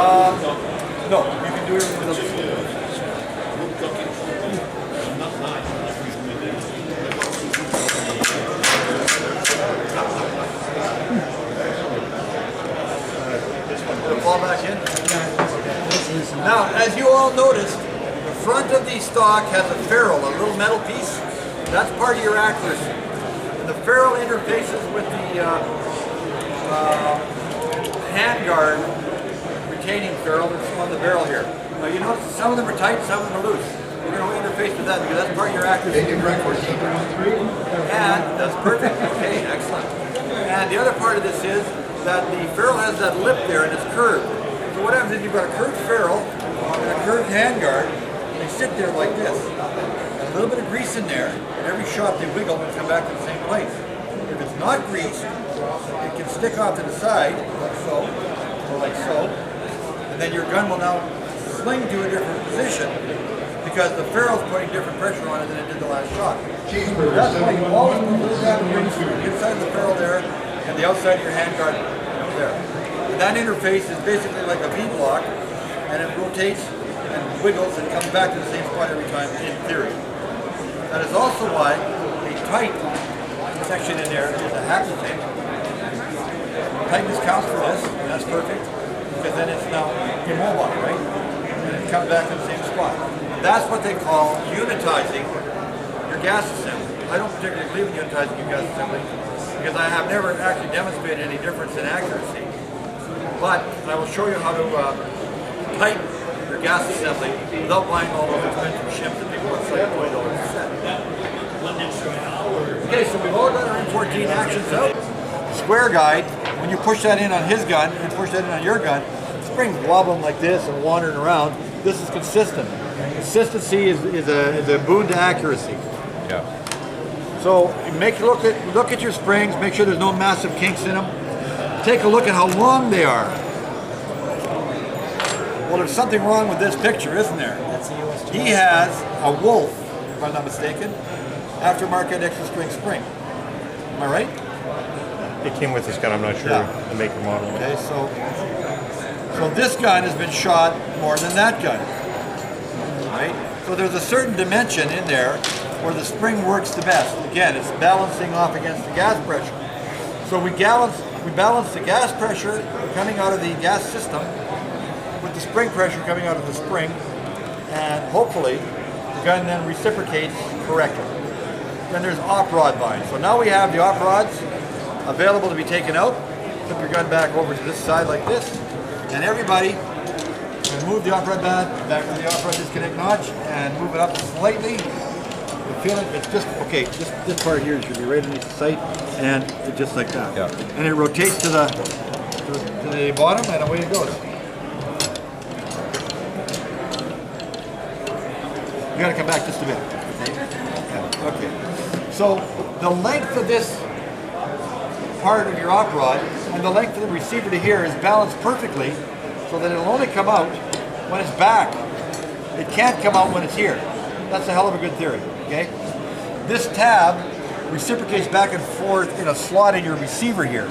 No, you can do it with a... Fall back in. Now, as you all noticed, the front of the stock has a ferrule, a little metal piece. That's part of your accuracy. And the ferrule interfaces with the handguard retaining ferrule that's on the barrel here. Now, you notice some of them are tight, some of them are loose. We're going to interface with that because that's part of your accuracy. And that's perfect. Okay, excellent. And the other part of this is that the ferrule has that lip there and it's curved. So what happens is you've got a curved ferrule and a curved handguard, and they sit there like this. And a little bit of grease in there, and every shot they wiggle and come back to the same place. If it's not greased, it can stick off to the side, like so, or like so, and then your gun will now sling to a different position because the ferrule's putting different pressure on it than it did the last shot. That's why you always move that grease from the inside of the ferrule there and the outside of your handguard there. And that interface is basically like a V-block, and it rotates and wiggles and comes back to the same spot every time, in theory. That is also why a tight section in there is a happy thing. Tightness counts for this, and that's perfect, because then it's now immobile, right? And it comes back to the same spot. That's what they call unitizing your gas assembly. I don't particularly believe in unitizing your gas assembly, because I have never actually demonstrated any difference in accuracy. But I will show you how to tighten your gas assembly without buying all those expensive shims that people want to sell $20 a set. Okay, so we've all got our M14 actions out. Square guide, when you push that in on his gun and push that in on your gun, the spring's wobbling like this and wandering around. This is consistent. Consistency is a boon to accuracy. Yeah. So look at your springs, make sure there's no massive kinks in them. Take a look at how long they are. Well, there's something wrong with this picture, isn't there? He has a Wolf, if I'm not mistaken, aftermarket extra strength spring. Am I right? It came with this gun, I'm not sure the make and model. Okay, so this gun has been shot more than that gun. Right? So there's a certain dimension in there where the spring works the best. Again, it's balancing off against the gas pressure. So we balance the gas pressure coming out of the gas system with the spring pressure coming out of the spring, and hopefully the gun then reciprocates correctly. Then there's op rod buying. So now we have the op rods available to be taken out. Flip your gun back over to this side like this, and everybody move the op rod back to the op rod disconnect notch and move it up slightly. You feel it? It's just okay. This part here should be right underneath the sight, and it's just like that. Yeah. And it rotates to the bottom, and away it goes. You got to come back just a bit. Okay. So the length of this part of your op rod and the length of the receiver to here is balanced perfectly, so that it'll only come out when it's back. It can't come out when it's here. That's a hell of a good theory, okay? This tab reciprocates back and forth in a slot in your receiver here.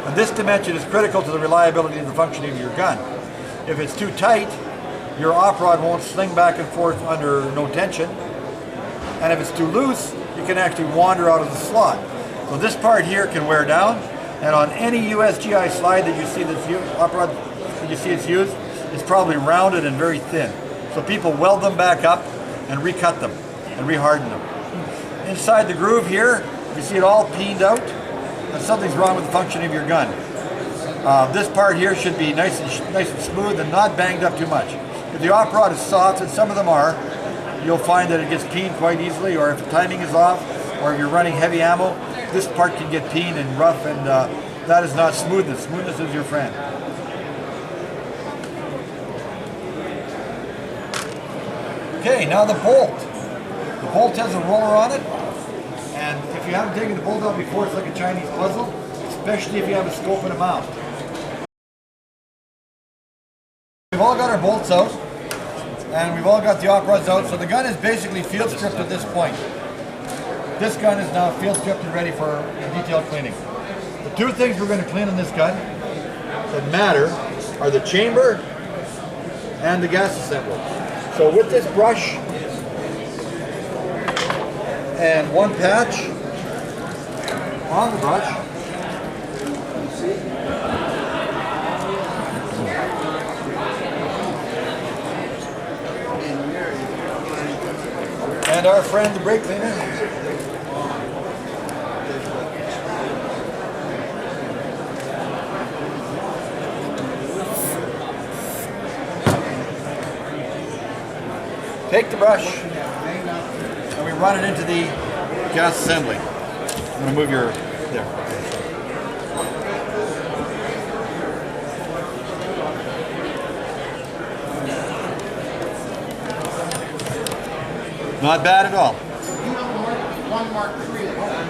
And this dimension is critical to the reliability of the functioning of your gun. If it's too tight, your op rod won't sling back and forth under no tension. And if it's too loose, you can actually wander out of the slot. So this part here can wear down, and on any USGI slide that you see that's op rod that you see it's used, it's probably rounded and very thin. So people weld them back up and recut them and reharden them. Inside the groove here, you see it all peened out, and something's wrong with the functioning of your gun. This part here should be nice and smooth and not banged up too much. If the op rod is soft, and some of them are, you'll find that it gets peened quite easily, or if the timing is off, or if you're running heavy ammo, this part can get peened and rough, and that is not smoothness. Smoothness is your friend. Okay, now the bolt. The bolt has a roller on it, and if you haven't taken the bolt out before, it's like a Chinese puzzle, especially if you have a scope and a mount. We've all got our bolts out, and we've all got the op rods out, so the gun is basically field stripped at this point. This gun is now field stripped and ready for detailed cleaning. The two things we're going to clean on this gun that matter are the chamber and the gas assembly. So with this brush and one patch on the brush, and our friend the brake cleaner. Take the brush and we run it into the gas assembly. I'm going to move your, there. Not bad at all.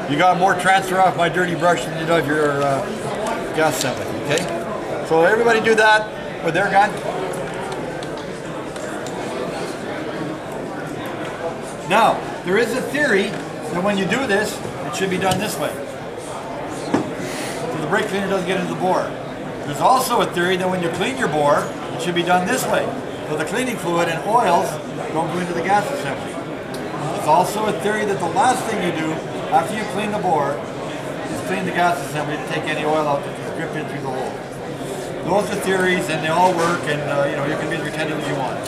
You got more transfer off my dirty brush than you do of your gas assembly, okay? So everybody do that with their gun. Now, there is a theory that when you do this, it should be done this way. So the brake cleaner doesn't get into the bore. There's also a theory that when you clean your bore, it should be done this way. So the cleaning fluid and oils don't go into the gas assembly. There's also a theory that the last thing you do after you clean the bore is clean the gas assembly to take any oil out that's dripped in through the hole. Those are theories and they all work, and you know, you can be as retentive as you want.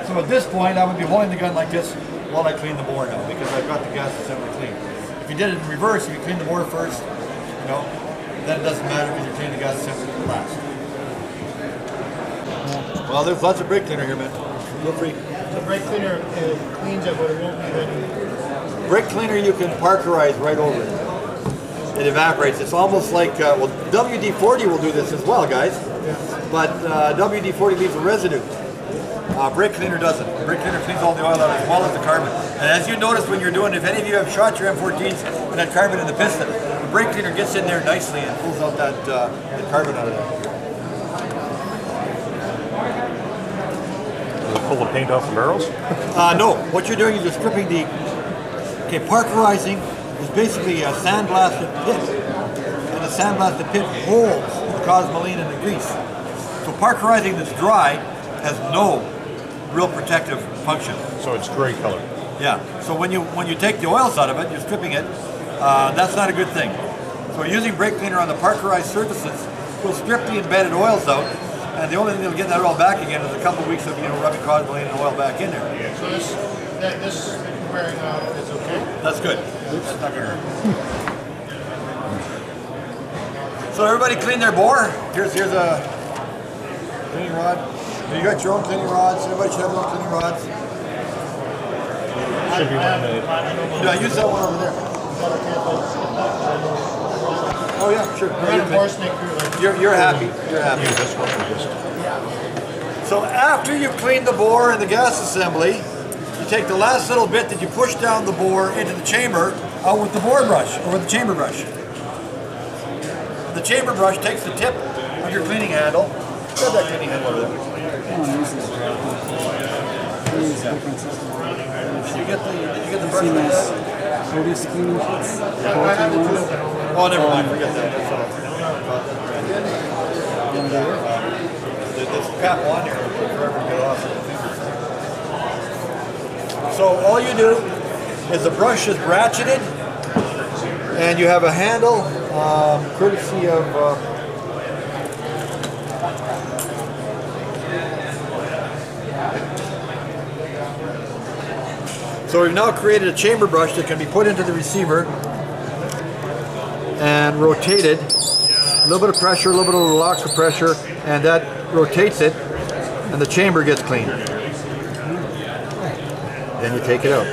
So at this point, I would be holding the gun like this while I clean the bore now, because I've got the gas assembly clean. If you did it in reverse, if you clean the bore first, you know, then it doesn't matter because you're cleaning the gas assembly last. Well, there's lots of brake cleaner here, man. Feel free. The brake cleaner cleans it, but it won't be ready. Brake cleaner you can parkerize right over it. It evaporates. It's almost like, well, WD-40 will do this as well, guys. Yeah. But WD-40 leaves a residue. Brake cleaner doesn't. Brake cleaner cleans all the oil out as well as the carbon. And as you notice when you're doing, if any of you have shot your M14s and that carbon in the piston, the brake cleaner gets in there nicely and pulls out that carbon out of there. Does it pull the paint off the barrels? No, what you're doing is you're stripping the, okay, parkerizing is basically a sandblasted pit. And the sandblasted pit holds the cosmoline and the grease. So parkerizing that's dry has no real protective function. So it's gray color. Yeah. So when you take the oils out of it, you're stripping it. That's not a good thing. So using brake cleaner on the parkerized surfaces will strip the embedded oils out, and the only thing that'll get that oil back again is a couple of weeks of rubbing cosmoline and oil back in there. So this wearing off is okay? That's good. That's not gonna hurt. So everybody clean their bore. Here's a cleaning rod. You got your own cleaning rods. Everybody should have their own cleaning rods. Should be one made. Yeah, use that one over there. Oh yeah, sure. You're happy. You're happy. Use this one for just. So after you've cleaned the bore and the gas assembly, you take the last little bit that you push down the bore into the chamber out with the bore brush, or with the chamber brush. The chamber brush takes the tip of your cleaning handle. Grab that cleaning handle over there. Did you get the brush like that? Oh, never mind. Forget that. That's all. This cap on here will take forever to get off. So all you do is the brush is ratcheted, and you have a handle, courtesy of. So we've now created a chamber brush that can be put into the receiver and rotated. A little bit of pressure, a little bit of relaxer pressure, and that rotates it, and the chamber gets clean. Then you take it out.